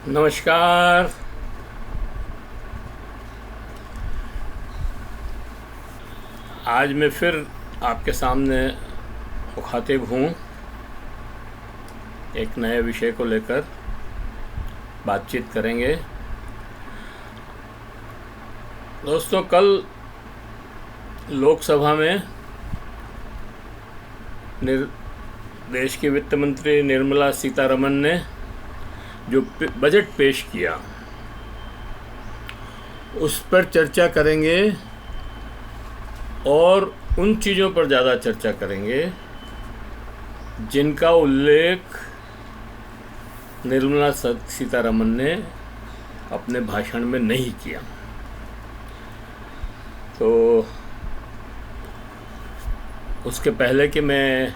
नमस्कार। आज मैं फिर आपके सामने मुखातिब हूँ एक नए विषय को लेकर बातचीत करेंगे। दोस्तों, कल लोकसभा में देश की वित्त मंत्री निर्मला सीतारमण ने जो बजट पेश किया उस पर चर्चा करेंगे और उन चीज़ों पर ज़्यादा चर्चा करेंगे जिनका उल्लेख निर्मला सीतारमण ने अपने भाषण में नहीं किया। तो उसके पहले कि मैं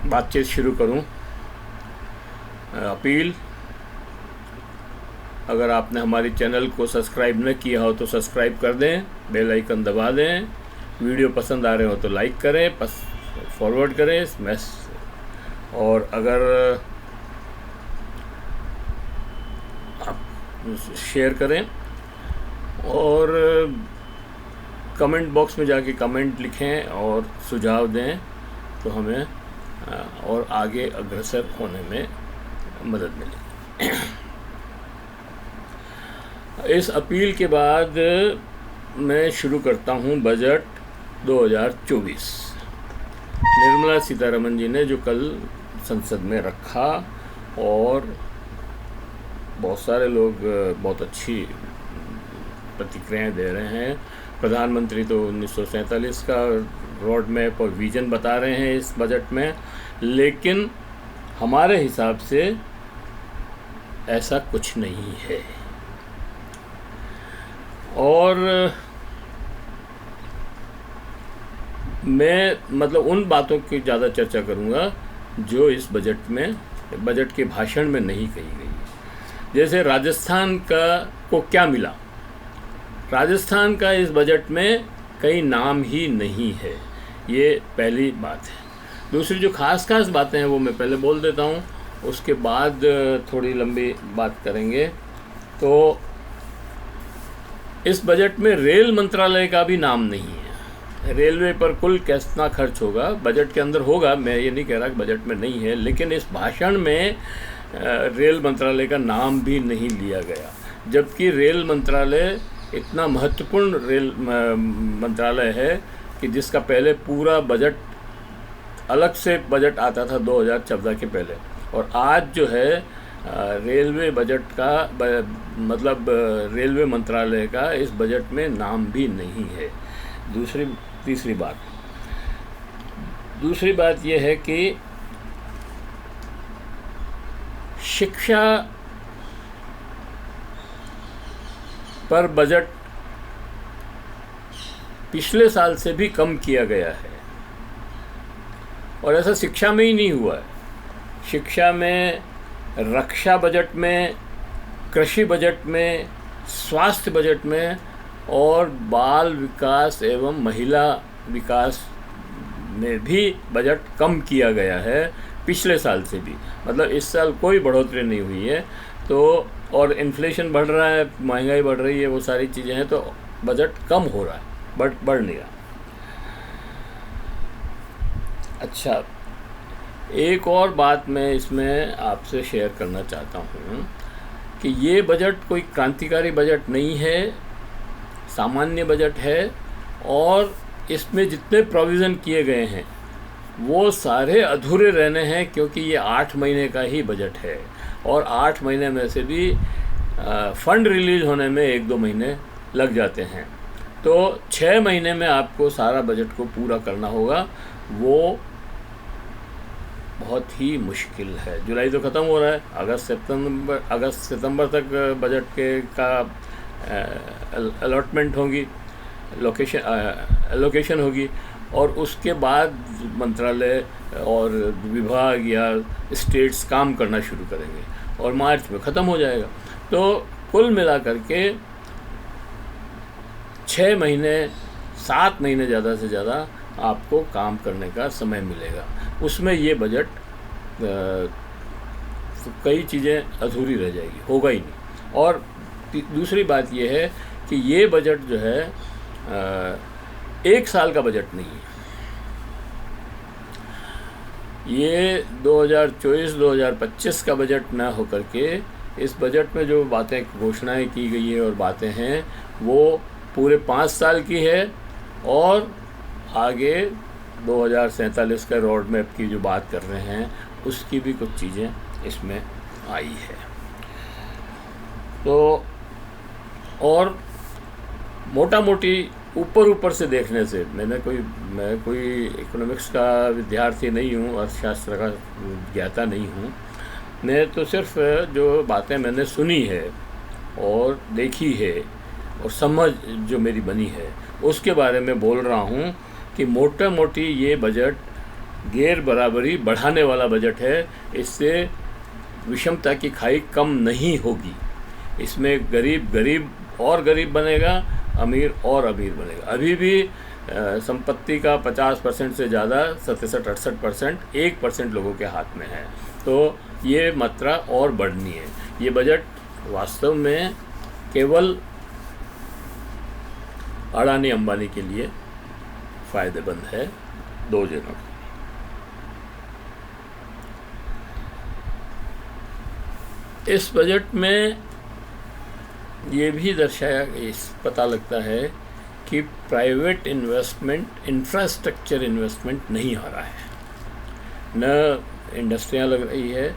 बातचीत शुरू करूं, अपील, अगर आपने हमारी चैनल को सब्सक्राइब न किया हो तो सब्सक्राइब कर दें, बेल आइकन दबा दें, वीडियो पसंद आ रहे हो तो लाइक करें, फॉरवर्ड करें और अगर आप शेयर करें और कमेंट बॉक्स में जाके कमेंट लिखें और सुझाव दें तो हमें और आगे अग्रसर होने में मदद मिलेगी। इस अपील के बाद मैं शुरू करता हूं बजट 2024। निर्मला सीतारमण जी ने जो कल संसद में रखा और बहुत सारे लोग बहुत अच्छी प्रतिक्रियाएं दे रहे हैं। प्रधानमंत्री तो 1947 का रोड मैप और विजन बता रहे हैं इस बजट में, लेकिन हमारे हिसाब से ऐसा कुछ नहीं है। और मैं उन बातों की ज़्यादा चर्चा करूँगा जो इस बजट के भाषण में नहीं कही गई। जैसे राजस्थान को क्या मिला। राजस्थान का इस बजट में कई नाम ही नहीं है, ये पहली बात है। दूसरी जो खास बातें हैं वो मैं पहले बोल देता हूँ, उसके बाद थोड़ी लंबी बात करेंगे। तो इस बजट में रेल मंत्रालय का भी नाम नहीं है। रेलवे पर कुल कितना खर्च होगा बजट के अंदर होगा, मैं ये नहीं कह रहा कि बजट में नहीं है, लेकिन इस भाषण में रेल मंत्रालय का नाम भी नहीं लिया गया, जबकि रेल मंत्रालय इतना महत्वपूर्ण रेल मंत्रालय है कि जिसका पहले पूरा बजट अलग से बजट आता था 2014 के पहले, और आज जो है रेलवे बजट का रेलवे मंत्रालय का इस बजट में नाम भी नहीं है। दूसरी बात यह है कि शिक्षा पर बजट पिछले साल से भी कम किया गया है, और ऐसा शिक्षा में ही नहीं हुआ है। शिक्षा में, रक्षा बजट में, कृषि बजट में, स्वास्थ्य बजट में और बाल विकास एवं महिला विकास में भी बजट कम किया गया है पिछले साल से भी। इस साल कोई बढ़ोतरी नहीं हुई है। तो और इन्फ्लेशन बढ़ रहा है, महंगाई बढ़ रही है, वो सारी चीज़ें हैं, तो बजट कम हो रहा है, बढ़ नहीं रहा। अच्छा, एक और बात मैं इसमें आपसे शेयर करना चाहता हूँ कि ये बजट कोई क्रांतिकारी बजट नहीं है, सामान्य बजट है, और इसमें जितने प्रोविज़न किए गए हैं वो सारे अधूरे रहने हैं, क्योंकि ये 8 महीने का ही बजट है, और 8 महीने में से भी फंड रिलीज़ होने में 1-2 महीने लग जाते हैं। तो 6 महीने में आपको सारा बजट को पूरा करना होगा, वो बहुत ही मुश्किल है। जुलाई तो ख़त्म हो रहा है, अगस्त सितंबर तक बजट का अलॉटमेंट होगी, एलोकेशन होगी, और उसके बाद मंत्रालय और विभाग या स्टेट्स काम करना शुरू करेंगे और मार्च में ख़त्म हो जाएगा। तो कुल मिलाकर के 6 महीने 7 महीने ज़्यादा से ज़्यादा आपको काम करने का समय मिलेगा। उसमें ये बजट तो कई चीज़ें अधूरी रह जाएगी, होगा ही नहीं। और दूसरी बात यह है कि ये बजट जो है एक साल का बजट नहीं है। ये 2024-2025 का बजट ना होकर के इस बजट में जो बातें घोषणाएं की गई है और बातें हैं वो पूरे 5 साल की है, और आगे 2047 का रोड मैप की जो बात कर रहे हैं उसकी भी कुछ चीज़ें इसमें आई है। तो और मोटा मोटी ऊपर से देखने से मैं कोई इकोनॉमिक्स का विद्यार्थी नहीं हूँ, अर्थशास्त्र का ज्ञाता नहीं हूँ। मैं तो सिर्फ जो बातें मैंने सुनी है और देखी है और समझ जो मेरी बनी है उसके बारे में बोल रहा हूँ कि मोटा मोटी ये बजट गैर बराबरी बढ़ाने वाला बजट है। इससे विषमता की खाई कम नहीं होगी। इसमें गरीब और गरीब बनेगा, अमीर और अमीर बनेगा। अभी भी संपत्ति का 50% से ज़्यादा 67-68% 1% लोगों के हाथ में है। तो ये मात्रा और बढ़नी है। ये बजट वास्तव में केवल अडानी अंबानी के लिए फ़ायदेमंद है, 2 जनों। इस बजट में ये भी दर्शाया, पता लगता है कि प्राइवेट इन्वेस्टमेंट, इंफ्रास्ट्रक्चर इन्वेस्टमेंट नहीं हो रहा है, न इंडस्ट्रियाँ लग रही है,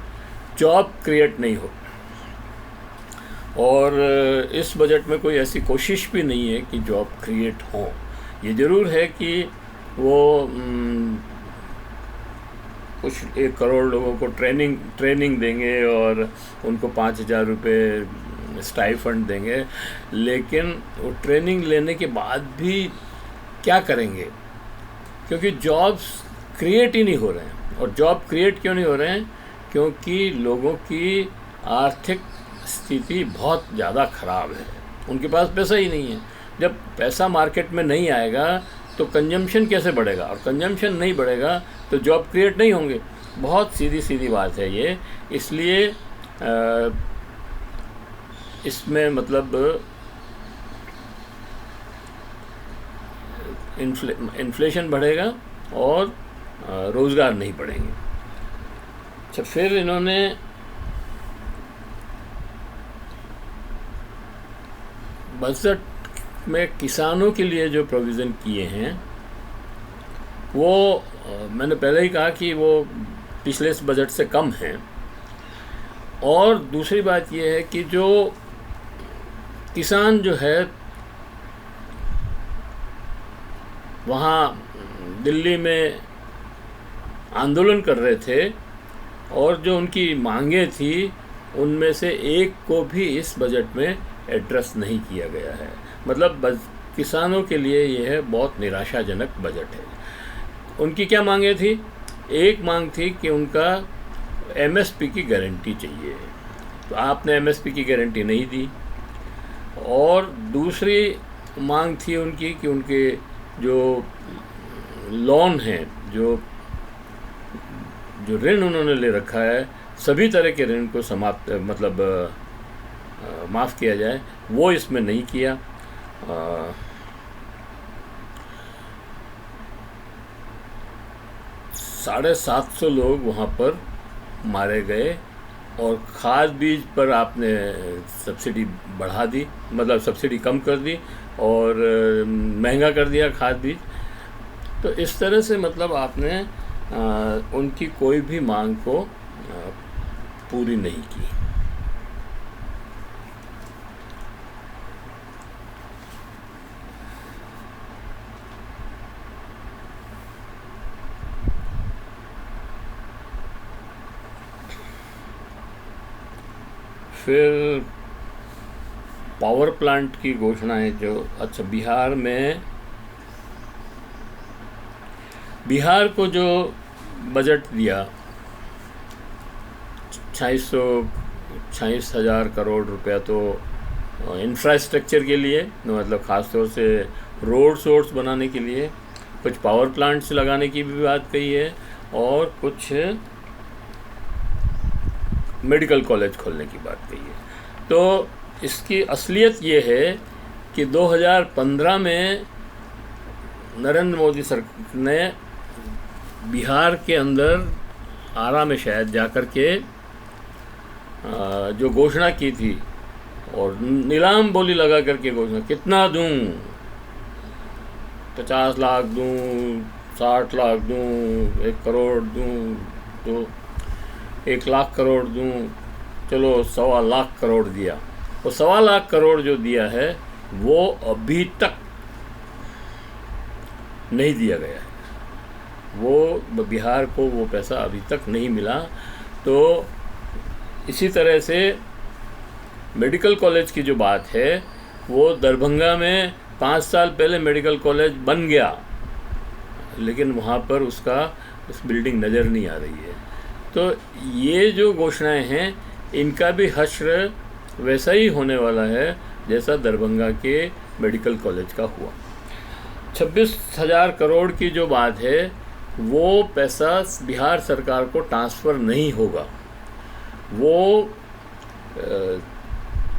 जॉब क्रिएट नहीं हो। और इस बजट में कोई ऐसी कोशिश भी नहीं है कि जॉब क्रिएट हो। ये ज़रूर है कि वो कुछ 1 करोड़ लोगों को ट्रेनिंग देंगे और उनको 5,000 रुपये स्टाइफंड देंगे, लेकिन वो ट्रेनिंग लेने के बाद भी क्या करेंगे? क्योंकि जॉब्स क्रिएट ही नहीं हो रहे हैं। और जॉब क्रिएट क्यों नहीं हो रहे हैं? क्योंकि लोगों की आर्थिक स्थिति बहुत ज़्यादा ख़राब है, उनके पास पैसा ही नहीं है। जब पैसा मार्केट में नहीं आएगा तो कंजम्पशन कैसे बढ़ेगा? और कंजम्पशन नहीं बढ़ेगा तो जॉब क्रिएट नहीं होंगे। बहुत सीधी बात है ये। इसलिए इसमें मतलब इन्फ्लेशन बढ़ेगा और रोज़गार नहीं बढ़ेंगे। अच्छा, फिर इन्होंने बजट में किसानों के लिए जो प्रोविज़न किए हैं वो मैंने पहले ही कहा कि वो पिछले इस बजट से कम हैं। और दूसरी बात ये है कि जो किसान जो है वहाँ दिल्ली में आंदोलन कर रहे थे और जो उनकी मांगें थी उनमें से एक को भी इस बजट में एड्रेस नहीं किया गया है। मतलब किसानों के लिए यह बहुत निराशाजनक बजट है। उनकी क्या मांगें थी? एक मांग थी कि उनका एमएसपी की गारंटी चाहिए, तो आपने एमएसपी की गारंटी नहीं दी। और दूसरी मांग थी उनकी कि उनके जो लोन हैं, जो ऋण उन्होंने ले रखा है, सभी तरह के ऋण को समाप्त माफ़ किया जाए, वो इसमें नहीं किया। 750 लोग वहाँ पर मारे गए। और खाद बीज पर आपने सब्सिडी बढ़ा दी, मतलब सब्सिडी कम कर दी और महंगा कर दिया खाद बीज। तो इस तरह से मतलब आपने उनकी कोई भी मांग को पूरी नहीं की। फिर पावर प्लांट की घोषणाएं जो, अच्छा, बिहार को जो बजट दिया 26,000 करोड़ रुपया, तो इंफ्रास्ट्रक्चर के लिए, मतलब ख़ासतौर से रोड्स बनाने के लिए, कुछ पावर प्लांट्स लगाने की भी बात कही है और कुछ मेडिकल कॉलेज खोलने की बात कही है। तो इसकी असलियत ये है कि 2015 में नरेंद्र मोदी सरकार ने बिहार के अंदर आरा में शायद जाकर के जो घोषणा की थी और नीलाम बोली लगा करके घोषणा, कितना दूं, 50 लाख दूं, 60 लाख दूं, 1 करोड़ दूं, तो 1 लाख करोड़ दूं, चलो 1.25 लाख करोड़ दिया। और 1.25 लाख करोड़ जो दिया है वो अभी तक नहीं दिया गया है, वो बिहार को वो पैसा अभी तक नहीं मिला। तो इसी तरह से मेडिकल कॉलेज की जो बात है, वो दरभंगा में 5 साल पहले मेडिकल कॉलेज बन गया, लेकिन वहाँ पर उसका उस बिल्डिंग नज़र नहीं आ रही है। तो ये जो घोषणाएं हैं, इनका भी हश्र वैसा ही होने वाला है जैसा दरभंगा के मेडिकल कॉलेज का हुआ। 26,000 करोड़ की जो बात है, वो पैसा बिहार सरकार को ट्रांसफ़र नहीं होगा। वो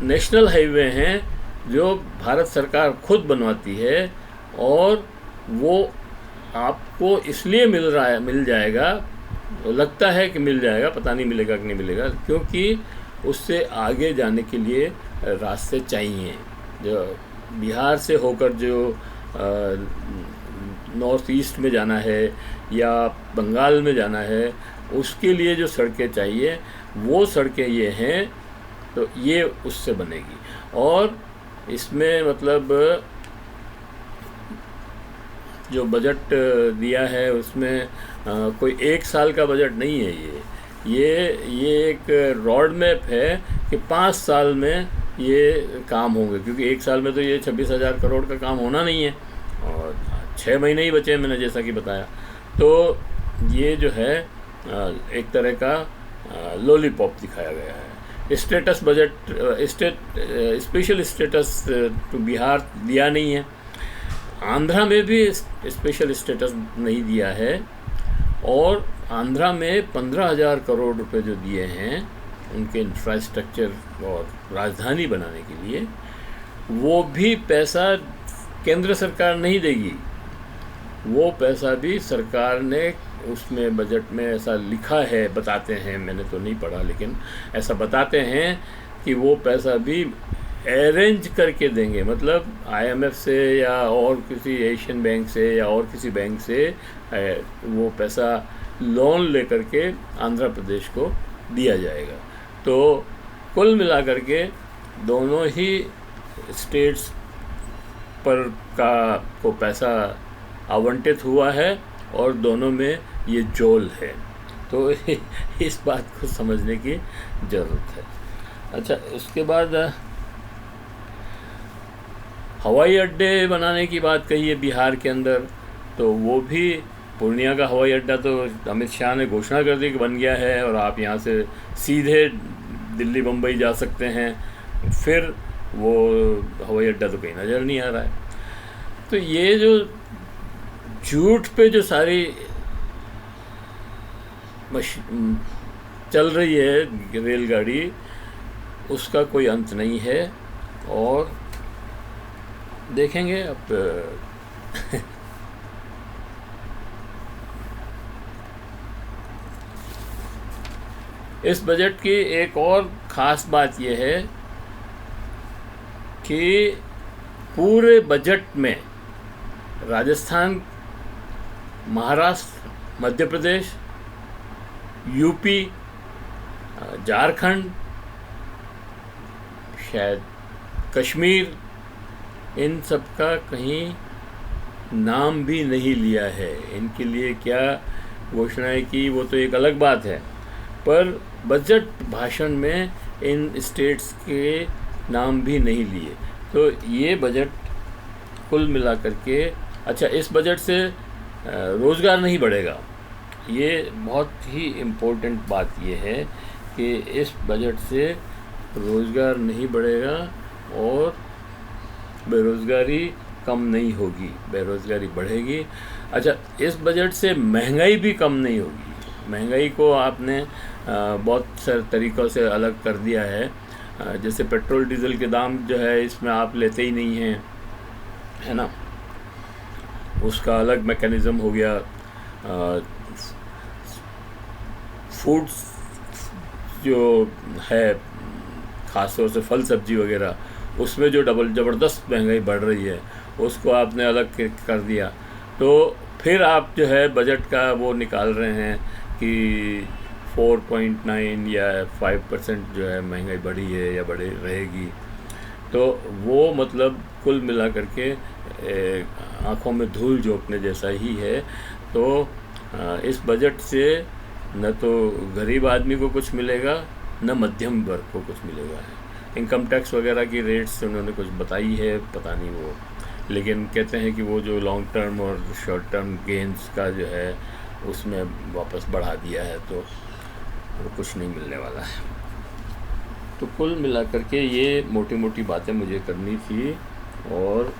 नेशनल हाईवे हैं जो भारत सरकार खुद बनवाती है, और वो आपको इसलिए मिल जाएगा, लगता है कि मिल जाएगा, पता नहीं मिलेगा कि नहीं मिलेगा, क्योंकि उससे आगे जाने के लिए रास्ते चाहिए। जो बिहार से होकर जो नॉर्थ ईस्ट में जाना है या बंगाल में जाना है, उसके लिए जो सड़कें चाहिए वो सड़कें ये हैं, तो ये उससे बनेगी। और इसमें मतलब जो बजट दिया है उसमें कोई 1 साल का बजट नहीं है। ये एक रोड मैप है कि 5 साल में ये काम होंगे, क्योंकि 1 साल में तो ये 26,000 करोड़ का काम होना नहीं है, और 6 महीने ही बचे हैं, मैंने जैसा कि बताया। तो ये जो है एक तरह का लॉलीपॉप दिखाया गया है। Status budget, special status to Bihar दिया नहीं है। आंध्रा में भी स्पेशल स्टेटस नहीं दिया है, और आंध्रा में 15,000 करोड़ रुपए जो दिए हैं उनके इंफ्रास्ट्रक्चर और राजधानी बनाने के लिए, वो भी पैसा केंद्र सरकार नहीं देगी। वो पैसा भी सरकार ने उसमें बजट में ऐसा लिखा है, बताते हैं, मैंने तो नहीं पढ़ा, लेकिन ऐसा बताते हैं कि वो पैसा भी अरेंज करके देंगे। मतलब IMF से या और किसी एशियन बैंक से या और किसी बैंक से वो पैसा लोन लेकर के आंध्र प्रदेश को दिया जाएगा। तो कुल मिलाकर के दोनों ही स्टेट्स पर को पैसा आवंटित हुआ है, और दोनों में ये जोल है। तो इस बात को समझने की ज़रूरत है। अच्छा, उसके बाद हवाई अड्डे बनाने की बात कही है बिहार के अंदर, तो वो भी पूर्णिया का हवाई अड्डा तो अमित शाह ने घोषणा कर दी कि बन गया है, और आप यहाँ से सीधे दिल्ली बम्बई जा सकते हैं। फिर वो हवाई अड्डा तो कहीं नज़र नहीं आ रहा है। तो ये जो झूठ पे जो सारी चल रही है रेलगाड़ी, उसका कोई अंत नहीं है, और देखेंगे अब। इस बजट की एक और ख़ास बात यह है कि पूरे बजट में राजस्थान, महाराष्ट्र, मध्य प्रदेश, यूपी, झारखंड, शायद कश्मीर, इन सब का कहीं नाम भी नहीं लिया है। इनके लिए क्या घोषणाएं की वो तो एक अलग बात है, पर बजट भाषण में इन स्टेट्स के नाम भी नहीं लिए। तो ये बजट कुल मिलाकर के, अच्छा, इस बजट से रोज़गार नहीं बढ़ेगा। ये बहुत ही इम्पोर्टेंट बात ये है कि इस बजट से रोज़गार नहीं बढ़ेगा और बेरोज़गारी कम नहीं होगी, बेरोज़गारी बढ़ेगी। अच्छा, इस बजट से महंगाई भी कम नहीं होगी। महंगाई को आपने बहुत सारे तरीक़ों से अलग कर दिया है। जैसे पेट्रोल डीज़ल के दाम जो है इसमें आप लेते ही नहीं हैं, है ना, उसका अलग मैकेनिज़्म हो गया। फूड्स जो है, ख़ास तौर से फल सब्जी वगैरह, उसमें जो ज़बरदस्त महंगाई बढ़ रही है उसको आपने अलग कर दिया। तो फिर आप जो है बजट का वो निकाल रहे हैं कि 4.9 या 5% जो है महंगाई बढ़ी है या बढ़ी रहेगी। तो वो मतलब कुल मिला करके आँखों में धूल झोंकने जैसा ही है। तो इस बजट से न तो गरीब आदमी को कुछ मिलेगा, न मध्यम वर्ग को कुछ मिलेगा। इनकम टैक्स वगैरह की रेट्स उन्होंने कुछ बताई है, पता नहीं वो, लेकिन कहते हैं कि वो जो लॉन्ग टर्म और शॉर्ट टर्म गेंस का जो है उसमें वापस बढ़ा दिया है, तो वो कुछ नहीं मिलने वाला है। तो कुल मिलाकर के ये मोटी मोटी बातें मुझे करनी थी। और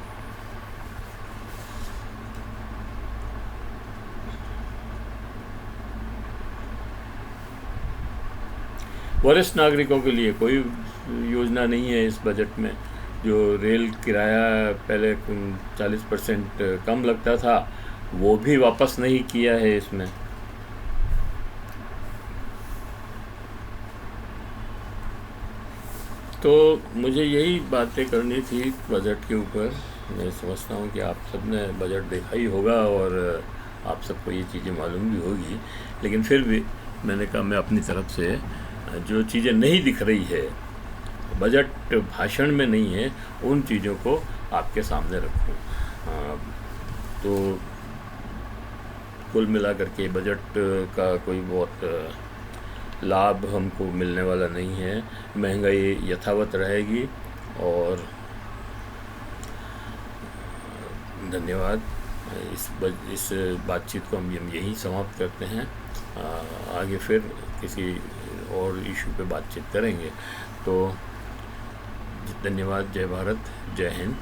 वरिष्ठ नागरिकों के लिए कोई योजना नहीं है इस बजट में। जो रेल किराया पहले 40% कम लगता था, वो भी वापस नहीं किया है इसमें। तो मुझे यही बातें करनी थी बजट के ऊपर। मैं समझता हूँ कि आप सब ने बजट देखा ही होगा और आप सबको ये चीज़ें मालूम भी होगी, लेकिन फिर भी मैंने कहा मैं अपनी तरफ से जो चीज़ें नहीं दिख रही है, बजट भाषण में नहीं है, उन चीज़ों को आपके सामने रखूँ। तो कुल मिला करके बजट का कोई बहुत लाभ हमको मिलने वाला नहीं है। महंगाई यथावत रहेगी। और धन्यवाद। इस बातचीत को हम यहीं समाप्त करते हैं। आगे फिर किसी और इशू पे बातचीत करेंगे। तो धन्यवाद। जय भारत, जय हिंद।